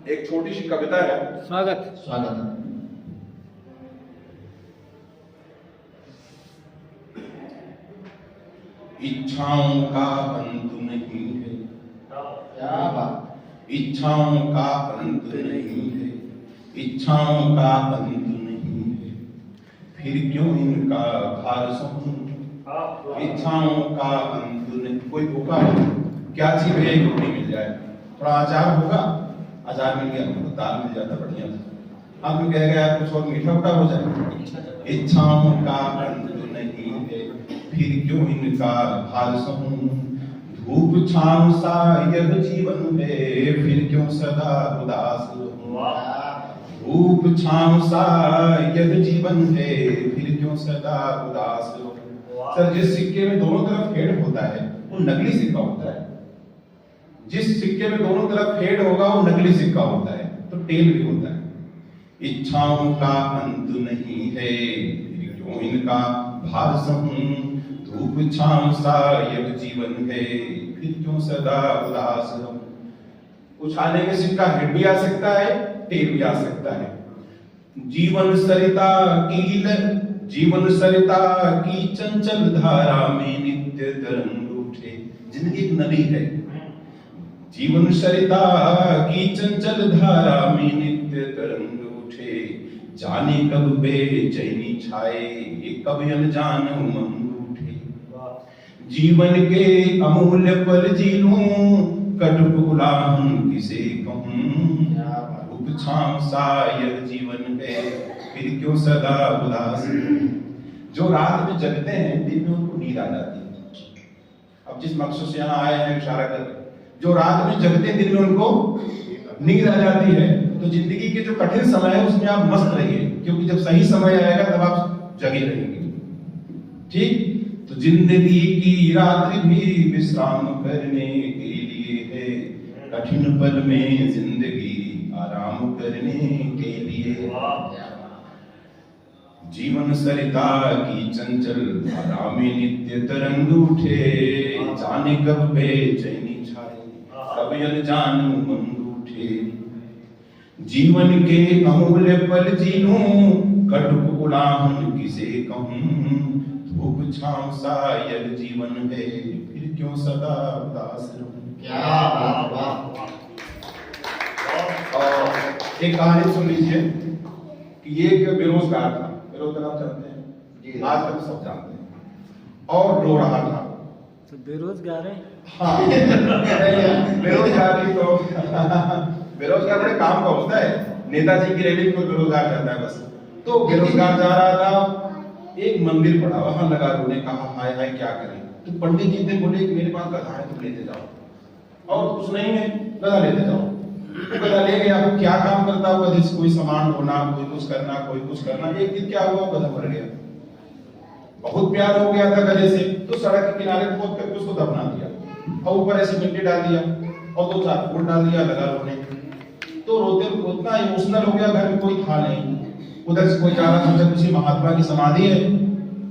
एक छोटी सी कविता है। स्वागत स्वागत। इच्छाओं का अंत नहीं है, क्या बात। इच्छाओं का अंत नहीं है, इच्छाओं का अंत नहीं है, फिर क्यों इनका भार सहूं। इच्छाओं का अंत नहीं। कोई भूखा है, क्या चीज है, एक रोटी मिल जाए, थोड़ा अचार होगा, अचार मिल गया, हमको दाल मिल जाता बढ़िया था। हम कह गए कुछ और मीठा उठा हो जाए। इच्छाओं का अंत नहीं है, फिर क्यों इनका भार सहूं। धूप छांव सा यह जीवन है, फिर क्यों सदा उदास रहूं। धूप छांव सा यह जीवन है, फिर क्यों सदा उदास रहूं। सर, जिस सिक्के में दोनों तरफ फेड होता है वो नकली सिक्का होता है। जिस सिक्के में दोनों तरफ फेड होगा वो नकली सिक्का होता है, तो टेल भी होता है। इच्छाओं का अंत नहीं है, फिर क्यों इनका भार सहूं। धूप छांव सा यह जीवन है, फिर क्यों सदा उदास रहूं। उछालने में सिक्का हिट भी आ सकता है, टेल भी आ सकता है। जीवन सरिता की चंचल धारा में नित्य तरंग उठे। जिंदगी एक नदी है, जीवन सरिता की चंचल धारा में नित्य तरंग उठे। जाने कब बेचैनी छाए, कब अनजान उमंग उठे। जीवन के अमूल्य पल जी लूं, कटुक उलाहन किसे कहूं। धूप छांव सा यह जीवन है, फिर क्यों सदा उदास। जो रात में जगते हैं दिन में उनको नींद आ जाती है। अब जिस मकसद से यहाँ आए हैं इशारा कर रहे, जो रात में जगते हैं दिन में उनको नींद आ जाती है। तो जिंदगी के जो कठिन समय है उसमें आप मस्त रहिए, क्योंकि जब सही समय आएगा तब आप जगे रहेंगे। ठीक, तो जिंदगी की रात्रि भी विश्राम करने के लिए है, कठिन पल में जिंदगी आराम करने के लिए। जीवन सरिता की चंचल धारा में नित्य तरंग उठे। जाने कब बेचैनी छाए, कब अनजान उमंग उठे। जीवन के अमूल्य पल जी लूं, कटुक उलाहन किसे कहूं। धूप छांव सा यह जीवन है, फिर क्यों सदा उदास रहूं। क्या बात। और एक कहानी सुन लीजिए कि ये एक बेरोजगार था। बेरोजगार आप जानते हैं, आज तक सब जानते हैं, और रो रहा था। तो बेरोजगार है। हाँ बेरोजगारी तो बेरोजगार बड़े काम का होता है। नेताजी की रैली को बेरोजगार करता है बस। तो बेरोजगार जा रहा था, एक मंदिर पड़ा, वहां लगा रोने। कहा हाय हाय क्या करें। तो पंडित जी ने बोले मेरे पास गधा है, तुम लेते जाओ। और कुछ नहीं है, गधा लेते जाओ। गधा ले गया। क्या काम करता हुआ, जिस कोई सामान ढोना, कोई कुछ करना, कोई कुछ करना। एक दिन क्या हुआ, गधा मर गया। बहुत प्यार हो गया था गधे से, तो सड़क के किनारे खोद करके उसको दफना दिया और ऊपर ऐसे मिट्टी डाल दिया और 2-4 फूल डाल दिया। लगा रोने। तो रोते उतना इमोशनल हो गया, घर में कोई था नहीं। उधर से कोई जा रहा, सोचा किसी महात्मा की समाधि है,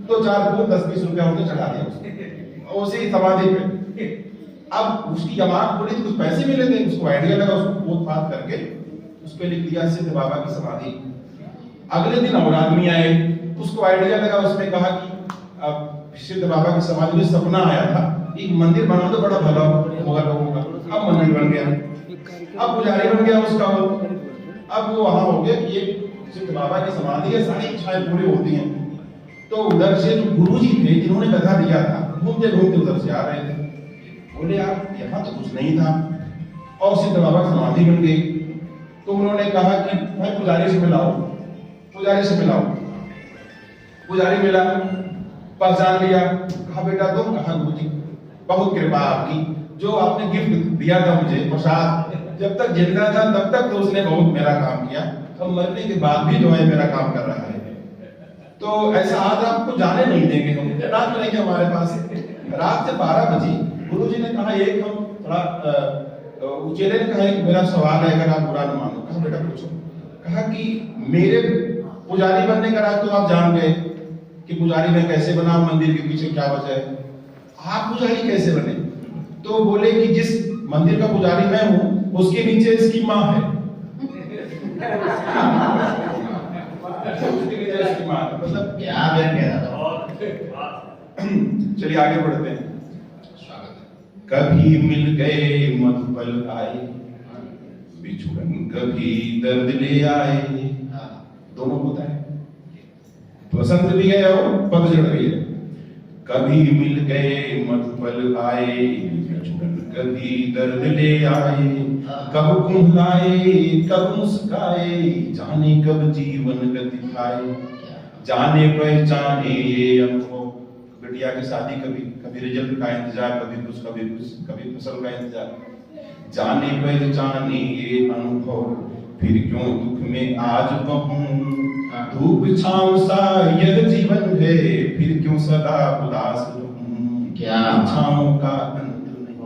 तो 4 फूल 10-20 रुपया उसे चढ़ा दिया उसने उसी समाधि पे। अब उसकी जमात बोली तो कुछ पैसे मिले थे। उसको आइडिया लगा, उसको पोत पात करके उस पे लिख दिया सिद्ध बाबा की समाधि। अगले दिन और आदमी आए, उसको आइडिया लगा, उसने कहा कि अब सिद्ध बाबा की समाधि में सपना आया था, एक मंदिर बना तो बड़ा भला होगा लोगों का। अब मंदिर बन गया, अब पुजारी बन गया उसका वो। अब वो वहां हो गया कि ये सिद्ध बाबा की समाधि है, सारी इच्छाएं पूरी होती हैं। तो उधर से जो गुरुजी थे जिन्होंने गधा दिया था, घूमते घूमते उधर से आ रहे थे। बोले यार यहाँ तो कुछ नहीं था, और सिद्ध बाबा की समाधि बन गई। तो उन्होंने कहा कि भाई पुजारी से मिलाओ, पुजारी से मिलाओ। पुजारी मिला, पहचान लिया। कहा बेटा तुम। कहा गुरुजी बहुत कृपा आपकी, जो आपने गिफ्ट दिया था मुझे प्रसाद, जब तक जिंदा था तब तक तो उसने बहुत मेरा काम किया, अब मरने के बाद भी जो है मेरा काम कर रहा है। तो ऐसा आज आपको जाने नहीं देंगे हम, रात रहेंगे हमारे पास। रात से 12 बजे गुरुजी ने कहा एक हम थोड़ा उचेले ने कहा एक मेरा सवाल है, अगर आप बुरा न मानो। कहा बेटा पूछो। कहा कि मेरे पुजारी बनने का राज तो आप जान गए कि पुजारी मैं कैसे बना, मंदिर के पीछे क्या वजह है, आप पुजारी कैसे बने। तो बोले कि जिस मंदिर का पुजारी मैं हूँ उसके नीचे इसकी माँ है, उसके लिए जय श्रीमान मतलब क्या व्यंग्य है दादा। चलिए आगे बढ़ते हैं। स्वागत है। कभी मिल गए मधुपल आए, बिछुड़न कभी दर्द ले आए। हाँ। दोनों होता है, बसंत भी है और पतझड़ भी है। कभी मिल गए मधुपल आए, बिछुड़न कभी दर्द ले आए। कब कुम्हलाए कब मुस्काए, जाने कब जीवन गति खाए। जाने पहचाने ये अनुभव, बिटिया की शादी कभी कभी रिजल्ट का इंतजार, कभी कुछ कभी फसल का इंतजार। जाने पहचाने ये अनुभव, फिर क्यों दुख में आज कहूं। धूप छांव सा यह जीवन है, फिर क्यों सदा उदास रहूं। क्या छांव का अंत नहीं,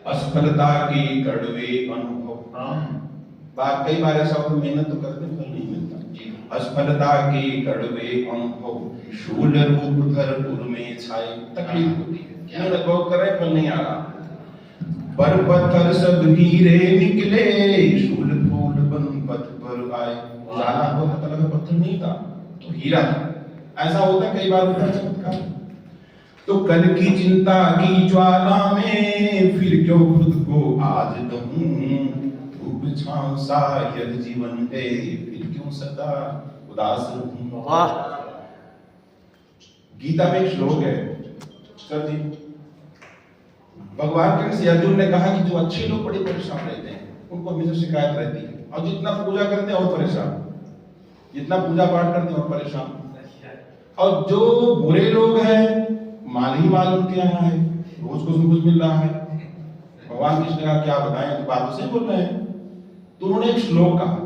असफलता के कड़वे अनुभव। बात कई बार ऐसा होता, मेहनत तो करते फल नहीं मिलता। असफलता के कड़वे अनुभव, शूल रूप धरपुर में छाए। तकलीफ होती है, मेहनत बहुत कर रहे फल नहीं आ रहा। पर पत्थर सब हीरे निकले, शूल फूल बन पथ पर आए। जाना हो पता लगा पत्थर नहीं था तो हीरा था। ऐसा होता कई बार होता है चमत्कार। तो कल की चिंता की ज्वाला में, फिर क्यों खुद को आज दहूं। धूप छांव सा यह जीवन है, फिर क्यों सदा उदास रहूं। वाह। गीता में एक श्लोक है सर जी, भगवान कृष्ण अर्जुन ने कहा कि जो अच्छे लोग बड़े परेशान रहते हैं, उनको हमेशा शिकायत रहती है, और जितना पूजा करते हैं और परेशान, जितना पूजा पाठ करते हैं और परेशान। और जो बुरे लोग हैं, माल ही माल उनके यहाँ है, रोज कुछ न कुछ मिल रहा है। भगवान कृष्ण का क्या बताएं, तो बातों से बोल रहे हैं। तो उन्होंने एक श्लोक कहा,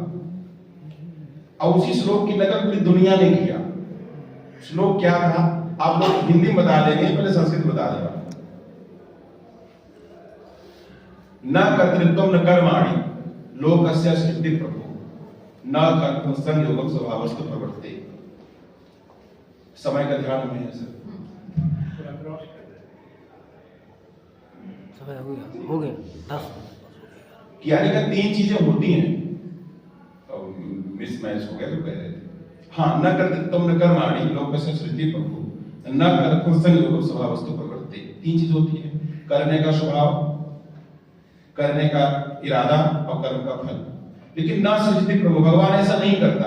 और उसी श्लोक की नकल पूरी दुनिया ने किया। श्लोक क्या था, आप लोग हिंदी में बता देंगे, पहले संस्कृत बता देगा। न कर्तृत्वम न कर्माणि लोकस्य सृष्टि प्रभु, न कर्तृ संयोगम स्वभावस्तु प्रवर्ते। समय का ध्यान में है सर। समय हो गया 10। यानी कि 3 चीजें होती हैं, मिस मैच हो गया तो कह रहे थे। हाँ, न कर्तृत्वम न कर्माणि लोकस्य सृष्टि प्रभु, न कर्तृ संयोगम स्वभावस्तु प्रवर्ते। 3 चीज होती है, करने का स्वभाव, करने का इरादा और कर्म का फल। लेकिन ना सृष्टि प्रभु, भगवान ऐसा नहीं करता,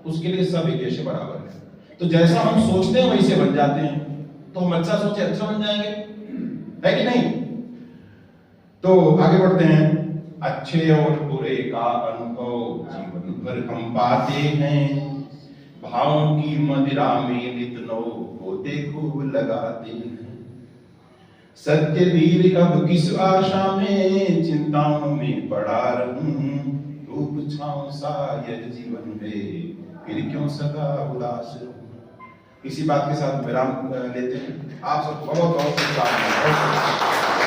उसके लिए सब एक जैसे बराबर है। तो जैसा हम सोचते हैं वैसे बन जाते हैं। तो हम अच्छा सोचे अच्छा बन जाएंगे, है कि नहीं। तो आगे बढ़ते हैं। अच्छे और बुरे का अनुभव जीवन भर हम पाते हैं, भावों की मदिरा में नित नौ गोते खूब लगाते हैं। सत्य वीर अब किस आशा में, चिंताओं में पड़ा रहूं। रूप छांव सा यह जीवन है, फिर क्यों सदा उदास रहूं। इसी बात के साथ विराम लेते हैं। आप सब बहुत बहुत शुभकामनाएं।